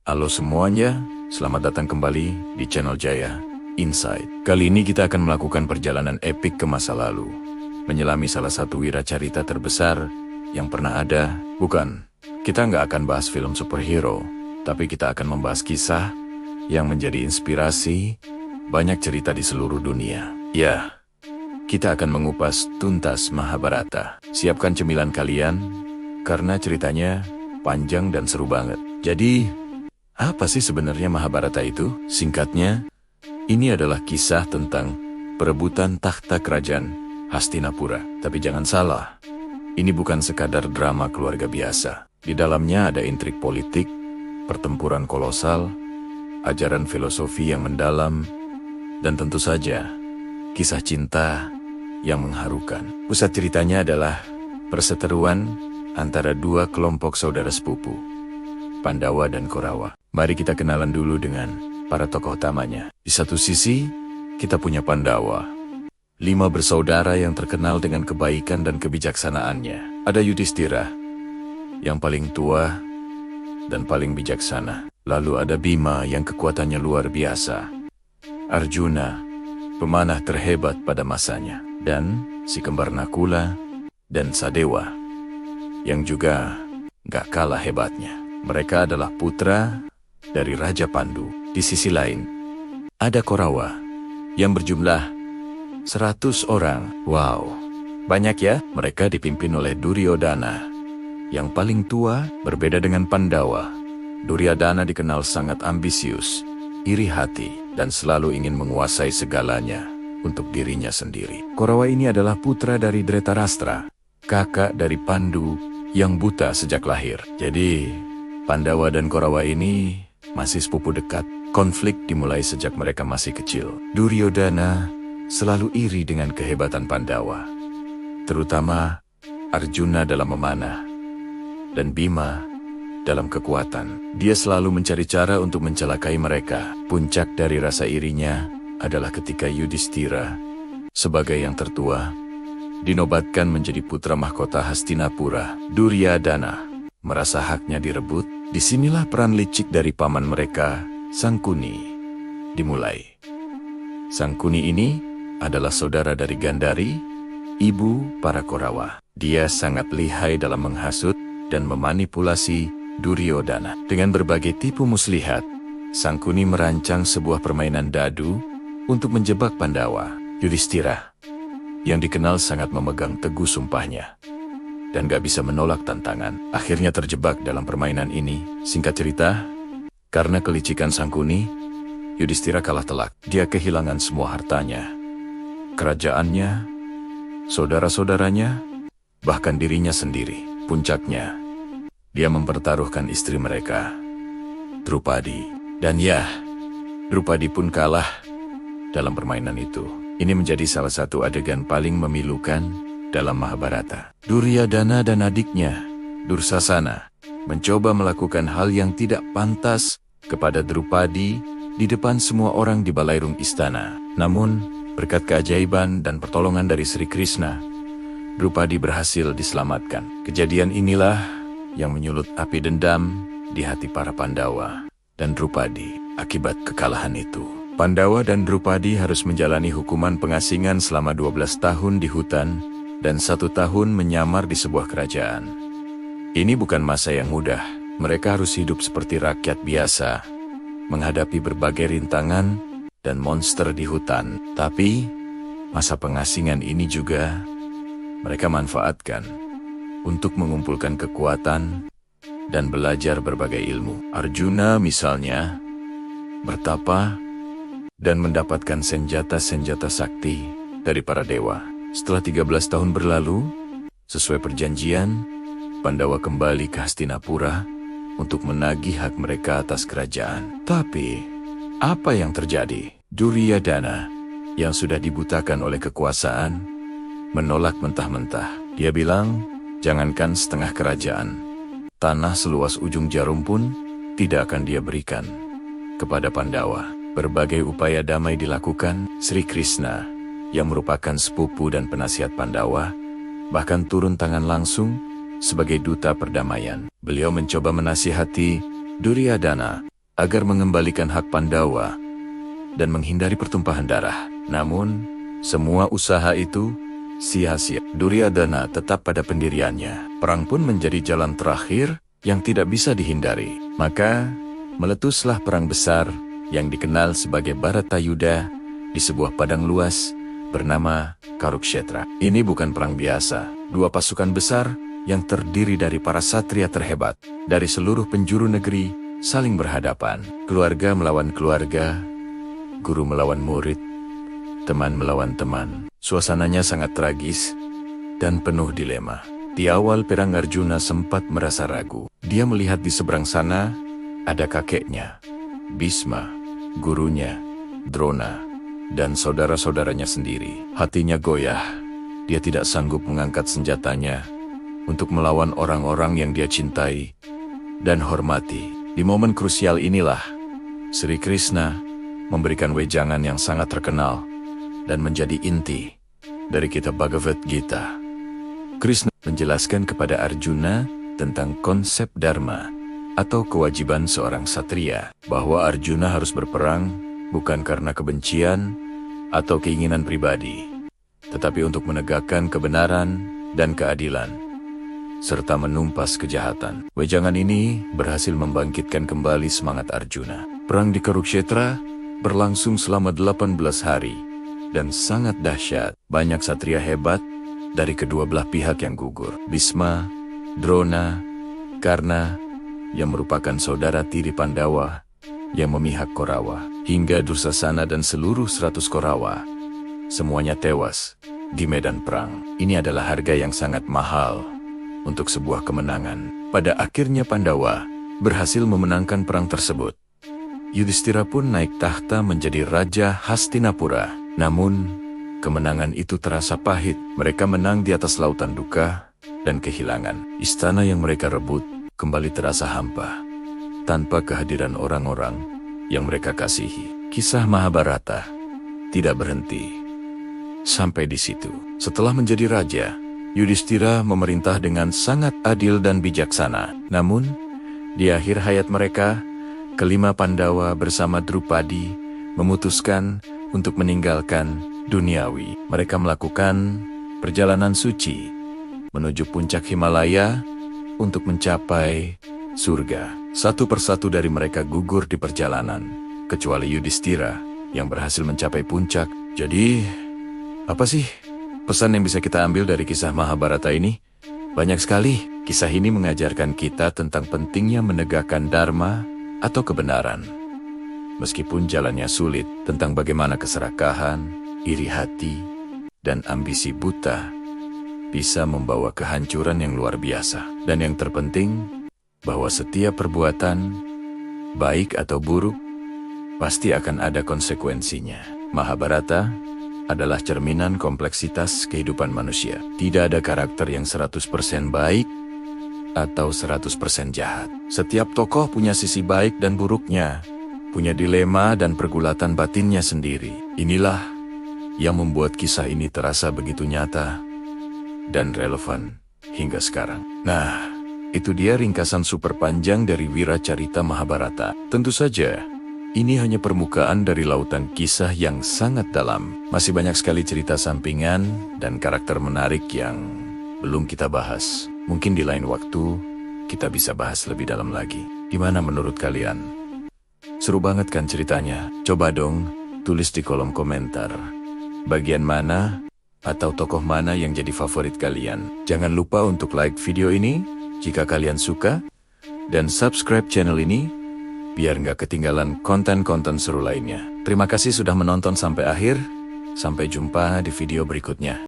Halo semuanya, selamat datang kembali di channel Jaya Insight. Kali ini kita akan melakukan perjalanan epik ke masa lalu, menyelami salah satu wiracarita terbesar yang pernah ada. Bukan, kita nggak akan bahas film superhero, tapi kita akan membahas kisah yang menjadi inspirasi banyak cerita di seluruh dunia. Ya, kita akan mengupas tuntas Mahabharata. Siapkan cemilan kalian, karena ceritanya panjang dan seru banget. Jadi, apa sih sebenarnya Mahabharata itu? Singkatnya, ini adalah kisah tentang perebutan takhta kerajaan Hastinapura. Tapi jangan salah, ini bukan sekadar drama keluarga biasa. Di dalamnya ada intrik politik, pertempuran kolosal, ajaran filosofi yang mendalam, dan tentu saja kisah cinta yang mengharukan. Pusat ceritanya adalah perseteruan antara dua kelompok saudara sepupu, Pandawa dan Korawa. Mari kita kenalan dulu dengan para tokoh utamanya. Di satu sisi, kita punya Pandawa, 5 bersaudara yang terkenal dengan kebaikan dan kebijaksanaannya. Ada Yudhistira, yang paling tua dan paling bijaksana. Lalu ada Bima yang kekuatannya luar biasa. Arjuna, pemanah terhebat pada masanya. Dan si kembar Nakula dan Sadewa, yang juga gak kalah hebatnya. Mereka adalah putra dari Raja Pandu. Di sisi lain, ada Korawa yang berjumlah 100 orang. Wow, banyak ya. Mereka dipimpin oleh Duryodhana, yang paling tua. Berbeda dengan Pandawa, Duryodhana dikenal sangat ambisius, iri hati, dan selalu ingin menguasai segalanya untuk dirinya sendiri. Korawa ini adalah putra dari Dhritarashtra, kakak dari Pandu yang buta sejak lahir. Jadi, Pandawa dan Korawa ini masih sepupu dekat. Konflik dimulai sejak mereka masih kecil. Duryodhana selalu iri dengan kehebatan Pandawa, terutama Arjuna dalam memanah dan Bima dalam kekuatan. Dia selalu mencari cara untuk mencelakai mereka. Puncak dari rasa irinya adalah ketika Yudhistira, sebagai yang tertua, dinobatkan menjadi putra mahkota Hastinapura. Duryodhana merasa haknya direbut. Disinilah peran licik dari paman mereka, Sangkuni, dimulai. Sangkuni ini adalah saudara dari Gandhari, ibu para Korawa. Dia sangat lihai dalam menghasut dan memanipulasi Duryodhana. Dengan berbagai tipu muslihat, Sangkuni merancang sebuah permainan dadu untuk menjebak Pandawa. Yudhistira, yang dikenal sangat memegang teguh sumpahnya dan gak bisa menolak tantangan, akhirnya terjebak dalam permainan ini. Singkat cerita, karena kelicikan Sangkuni, Yudhistira kalah telak. Dia kehilangan semua hartanya, kerajaannya, saudara-saudaranya, bahkan dirinya sendiri. Puncaknya, dia mempertaruhkan istri mereka, Drupadi. Dan ya, Drupadi pun kalah dalam permainan itu. Ini menjadi salah satu adegan paling memilukan dalam Mahabharata. Duryodhana dan adiknya, Dursasana, mencoba melakukan hal yang tidak pantas kepada Drupadi di depan semua orang di balairung istana. Namun, berkat keajaiban dan pertolongan dari Sri Krishna, Drupadi berhasil diselamatkan. Kejadian inilah yang menyulut api dendam di hati para Pandawa dan Drupadi akibat kekalahan itu. Pandawa dan Drupadi harus menjalani hukuman pengasingan selama 12 tahun di hutan dan 1 tahun menyamar di sebuah kerajaan. Ini bukan masa yang mudah. Mereka harus hidup seperti rakyat biasa, menghadapi berbagai rintangan dan monster di hutan. Tapi, masa pengasingan ini juga mereka manfaatkan untuk mengumpulkan kekuatan dan belajar berbagai ilmu. Arjuna misalnya bertapa dan mendapatkan senjata-senjata sakti dari para dewa. Setelah 13 tahun berlalu, sesuai perjanjian, Pandawa kembali ke Hastinapura untuk menagih hak mereka atas kerajaan. Tapi, apa yang terjadi? Duryodhana, yang sudah dibutakan oleh kekuasaan, menolak mentah-mentah. Dia bilang, jangankan setengah kerajaan, tanah seluas ujung jarum pun tidak akan dia berikan kepada Pandawa. Berbagai upaya damai dilakukan. Sri Krishna, yang merupakan sepupu dan penasihat Pandawa, bahkan turun tangan langsung sebagai duta perdamaian. Beliau mencoba menasihati Duryodhana agar mengembalikan hak Pandawa dan menghindari pertumpahan darah. Namun, semua usaha itu sia-sia. Duryodhana tetap pada pendiriannya. Perang pun menjadi jalan terakhir yang tidak bisa dihindari. Maka, meletuslah perang besar yang dikenal sebagai Bharatayuddha di sebuah padang luas bernama Kurukshetra. Ini bukan perang biasa. Dua pasukan besar yang terdiri dari para satria terhebat dari seluruh penjuru negeri saling berhadapan. Keluarga melawan keluarga, guru melawan murid, teman melawan teman. Suasananya sangat tragis dan penuh dilema. Di awal perang Arjuna sempat merasa ragu. Dia melihat di seberang sana ada kakeknya, Bhisma, gurunya, Drona, dan saudara-saudaranya sendiri. Hatinya goyah. Dia tidak sanggup mengangkat senjatanya untuk melawan orang-orang yang dia cintai dan hormati. Di momen krusial inilah, Sri Krishna memberikan wejangan yang sangat terkenal dan menjadi inti dari kitab Bhagavad Gita. Krishna menjelaskan kepada Arjuna tentang konsep dharma atau kewajiban seorang satria, bahwa Arjuna harus berperang bukan karena kebencian atau keinginan pribadi, tetapi untuk menegakkan kebenaran dan keadilan, serta menumpas kejahatan. Wejangan ini berhasil membangkitkan kembali semangat Arjuna. Perang di Kurukshetra berlangsung selama 18 hari dan sangat dahsyat. Banyak satria hebat dari kedua belah pihak yang gugur. Bhisma, Drona, Karna yang merupakan saudara tiri Pandawa yang memihak Korawa, hingga Dursasana dan seluruh 100 Korawa. Semuanya tewas di medan perang. Ini adalah harga yang sangat mahal untuk sebuah kemenangan. Pada akhirnya Pandawa berhasil memenangkan perang tersebut. Yudhishthira pun naik tahta menjadi Raja Hastinapura. Namun, kemenangan itu terasa pahit. Mereka menang di atas lautan duka dan kehilangan. Istana yang mereka rebut kembali terasa hampa, tanpa kehadiran orang-orang yang mereka kasihi. Kisah Mahabharata tidak berhenti sampai di situ. Setelah menjadi raja, Yudhishthira memerintah dengan sangat adil dan bijaksana. Namun, di akhir hayat mereka, kelima Pandawa bersama Drupadi memutuskan untuk meninggalkan duniawi. Mereka melakukan perjalanan suci menuju puncak Himalaya untuk mencapai surga. Satu persatu dari mereka gugur di perjalanan, kecuali Yudhishthira yang berhasil mencapai puncak. Jadi, apa sih pesan yang bisa kita ambil dari kisah Mahabharata ini? Banyak sekali. Kisah ini mengajarkan kita tentang pentingnya menegakkan dharma atau kebenaran. Meskipun jalannya sulit, tentang bagaimana keserakahan, iri hati, dan ambisi buta bisa membawa kehancuran yang luar biasa. Dan yang terpenting, bahwa setiap perbuatan, baik atau buruk, pasti akan ada konsekuensinya. Mahabharata adalah cerminan kompleksitas kehidupan manusia. Tidak ada karakter yang 100% baik atau 100% jahat. Setiap tokoh punya sisi baik dan buruknya, punya dilema dan pergulatan batinnya sendiri. Inilah yang membuat kisah ini terasa begitu nyata dan relevan hingga sekarang. Nah, itu dia ringkasan super panjang dari Wiracarita Mahabharata. Tentu saja, ini hanya permukaan dari lautan kisah yang sangat dalam. Masih banyak sekali cerita sampingan dan karakter menarik yang belum kita bahas. Mungkin di lain waktu, kita bisa bahas lebih dalam lagi. Gimana menurut kalian? Seru banget kan ceritanya? Coba dong, tulis di kolom komentar. Bagian mana atau tokoh mana yang jadi favorit kalian? Jangan lupa untuk like video ini jika kalian suka, dan subscribe channel ini biar nggak ketinggalan konten-konten seru lainnya. Terima kasih sudah menonton sampai akhir. Sampai jumpa di video berikutnya.